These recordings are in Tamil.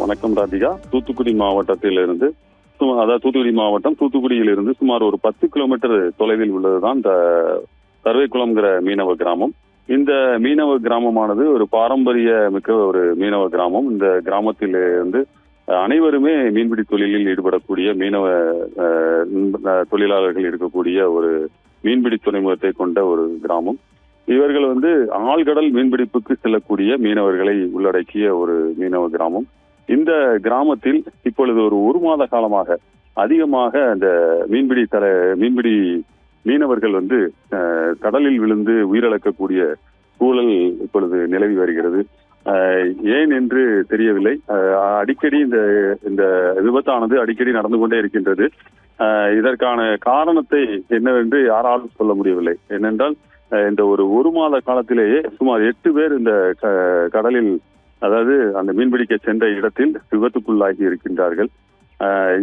வணக்கம் ராதிகா. தூத்துக்குடி மாவட்டத்திலிருந்து தூத்துக்குடி மாவட்டம் தூத்துக்குடியிலிருந்து சுமார் ஒரு 10 கிலோமீட்டர் தொலைவில் உள்ளதுதான் இந்த தருவைக்குளம்ங்கிற மீனவ கிராமம். இந்த மீனவ கிராமமானது ஒரு பாரம்பரிய மிக்க ஒரு மீனவ கிராமம். இந்த கிராமத்தில் இருந்து அனைவருமே மீன்பிடி தொழிலில் ஈடுபடக்கூடிய மீனவ தொழிலாளர்கள் இருக்கக்கூடிய ஒரு மீன்பிடி துறைமுகத்தை கொண்ட ஒரு கிராமம். இவர்கள் ஆழ்கடல் மீன்பிடிப்புக்கு செல்லக்கூடிய மீனவர்களை உள்ளடக்கிய ஒரு மீனவ கிராமம். இந்த கிராமத்தில் இப்பொழுது ஒரு மாத காலமாக அதிகமாக அந்த மீன்பிடி மீனவர்கள் கடலில் விழுந்து உயிரிழக்கக்கூடிய சூழல் இப்பொழுது நிலவி வருகிறது. ஏன் என்று தெரியவில்லை. அடிக்கடி இந்த விபத்தானது அடிக்கடி நடந்து கொண்டே இருக்கின்றது. இதற்கான காரணத்தை என்னவென்று யாராலும் சொல்ல முடியவில்லை. ஏனென்றால் இந்த ஒரு மாத காலத்திலேயே சுமார் 8 பேர் இந்த கடலில், அதாவது அந்த மீன்பிடிக்க சென்ற இடத்தில் விபத்துக்குள்ளாகி இருக்கின்றார்கள்.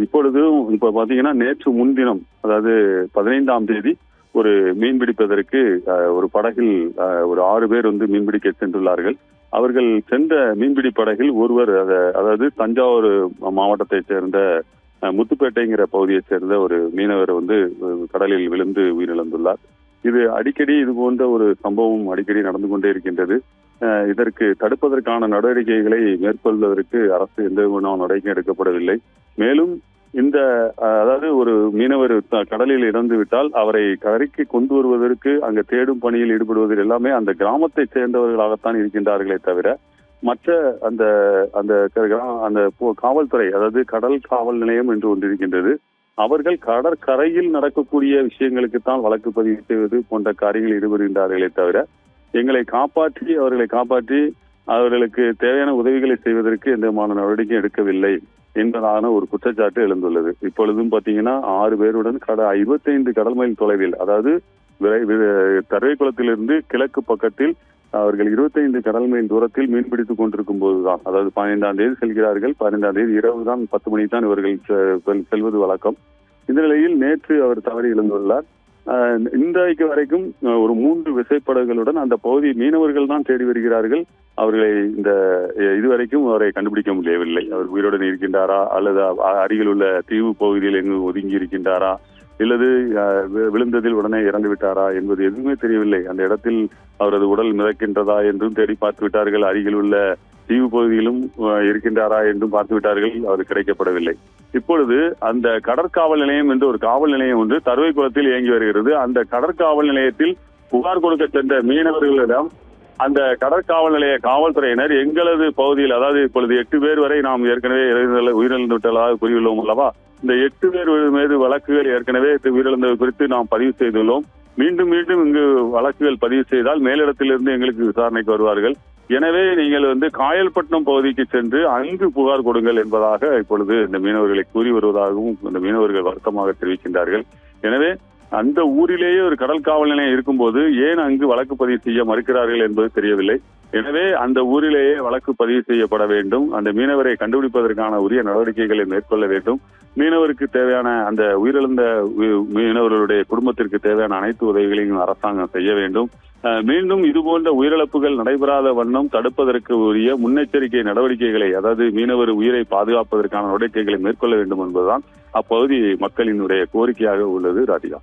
இப்ப பாத்தீங்கன்னா நேற்று முன்தினம், அதாவது 15ஆம் தேதி ஒரு மீன்பிடிப்பதற்கு ஒரு படகில் ஒரு 6 பேர் மீன்பிடிக்க சென்றுள்ளார்கள். அவர்கள் சென்ற மீன்பிடி படகில் ஒருவர், அதாவது தஞ்சாவூர் மாவட்டத்தை சேர்ந்த முத்துப்பேட்டைங்கிற பகுதியை சேர்ந்த ஒரு மீனவர் கடலில் விழுந்து உயிரிழந்துள்ளார். இது போன்ற ஒரு சம்பவம் அடிக்கடி நடந்து கொண்டே இருக்கின்றது. இதற்கு தடுப்பதற்கான நடவடிக்கைகளை மேற்கொள்வதற்கு அரசு எந்த விதமான நடவடிக்கையும் எடுக்கப்படவில்லை. மேலும் அதாவது ஒரு மீனவர் கடலில் இறந்து விட்டால் அவரை கரைக்கு கொண்டு வருவதற்கு அங்க தேடும் பணியில் ஈடுபடுவதில் எல்லாமே அந்த கிராமத்தை சேர்ந்தவர்களாகத்தான் இருக்கின்றார்களே தவிர மற்ற அந்த காவல்துறை, அதாவது கடல் காவல் நிலையம் என்று ஒன்று இருக்கின்றது, அவர்கள் கடற்கரையில் நடக்கக்கூடிய விஷயங்களுக்குத்தான் வழக்கு பதிவு செய்வது போன்ற காரியங்களில் ஈடுபடுகின்றார்களே தவிர அவர்களை காப்பாற்றி அவர்களுக்கு தேவையான உதவிகளை செய்வதற்கு எந்த விதமான நடவடிக்கை எடுக்கவில்லை என்பதான ஒரு குற்றச்சாட்டு எழுந்துள்ளது. இப்பொழுதும் பாத்தீங்கன்னா 6 பேருடன் 25 கடல் மைல் தொலைவில், அதாவது தருவைக்குளத்திலிருந்து கிழக்கு பக்கத்தில் அவர்கள் 25 கடல் மைல் தூரத்தில் மீன்பிடித்துக் கொண்டிருக்கும் போதுதான், அதாவது 15ஆம் தேதி செல்கிறார்கள். 15ஆம் தேதி இரவு தான் 10 மணிக்கு தான் இவர்கள் செல்வது வழக்கம். இந்த நிலையில் நேற்று அவர் தவறி இழந்துள்ளார். இன்றைக்கு வரைக்கும் ஒரு 3 விசைப்படகுகளுடன் அந்த பகுதி மீனவர்கள் தான் தேடி வருகிறார்கள். அவர்களை இதுவரைக்கும் அவரை கண்டுபிடிக்க முடியவில்லை. அவர் உயிருடன் இருக்கின்றாரா அல்லது அருகில் உள்ள தீவு பகுதியில் எங்கு ஒதுங்கி இருக்கின்றாரா இல்லது விழுந்ததில் உடனே இறந்து விட்டாரா என்பது எதுவுமே தெரியவில்லை. அந்த இடத்தில் அவரது உடல் மிதக்கின்றதா என்றும் தேடி பார்த்து விட்டார்கள். அருகில் உள்ள தீவு பகுதியிலும் இருக்கின்றாரா என்றும் பார்த்து விட்டார்கள். அவர் கிடைக்கப்படவில்லை. இப்பொழுது அந்த கடற்காவல் நிலையம் என்று ஒரு காவல் நிலையம் தருவைக்குளத்தில் இயங்கி வருகிறது. அந்த கடற்காவல் நிலையத்தில் புகார் கொடுக்க சென்ற மீனவர்களிடம் அந்த கடற்காவல் நிலைய காவல்துறையினர் எங்களது பகுதியில், அதாவது இப்பொழுது 8 பேர் வரை நாம் ஏற்கனவே உயிரிழந்து விட்டதாக கூறியுள்ளோம் அல்லவா, இந்த 8 பேர் மீது வழக்குகள் ஏற்கனவே உயிரிழந்தது குறித்து நாம் பதிவு செய்துள்ளோம். மீண்டும் இங்கு வழக்குகள் பதிவு செய்தால் மேலிடத்திலிருந்து எங்களுக்கு விசாரணைக்கு வருவார்கள். எனவே நீங்கள் காயல்பட்டினம் பகுதிக்கு சென்று அங்கு புகார் கொடுங்கள் என்பதாக இப்பொழுது இந்த மீனவர்களை கூறி வருவதாகவும் இந்த மீனவர்கள் வருத்தமாக தெரிவிக்கின்றார்கள். எனவே அந்த ஊரிலேயே ஒரு கடல் காவல் நிலையம் இருக்கும்போது ஏன் அங்கு வழக்கு பதிவு செய்ய மறுக்கிறார்கள் என்பது தெரியவில்லை. எனவே அந்த ஊரிலேயே வழக்கு பதிவு செய்யப்பட வேண்டும். அந்த மீனவரை கண்டுபிடிப்பதற்கான உரிய நடவடிக்கைகளை மேற்கொள்ள வேண்டும். மீனவருக்கு தேவையான, அந்த உயிரிழந்த மீனவர்களுடைய குடும்பத்திற்கு தேவையான அனைத்து உதவிகளையும் அரசாங்கம் செய்ய வேண்டும். மீண்டும் இதுபோன்ற உயிரிழப்புகள் நடைபெறாத வண்ணம் தடுப்பதற்கு உரிய முன்னெச்சரிக்கை நடவடிக்கைகளை, அதாவது மீனவர் உயிரை பாதுகாப்பதற்கான நடவடிக்கைகளை மேற்கொள்ள வேண்டும் என்பதுதான் அப்பகுதி மக்களினுடைய கோரிக்கையாக உள்ளது. ராதிகா.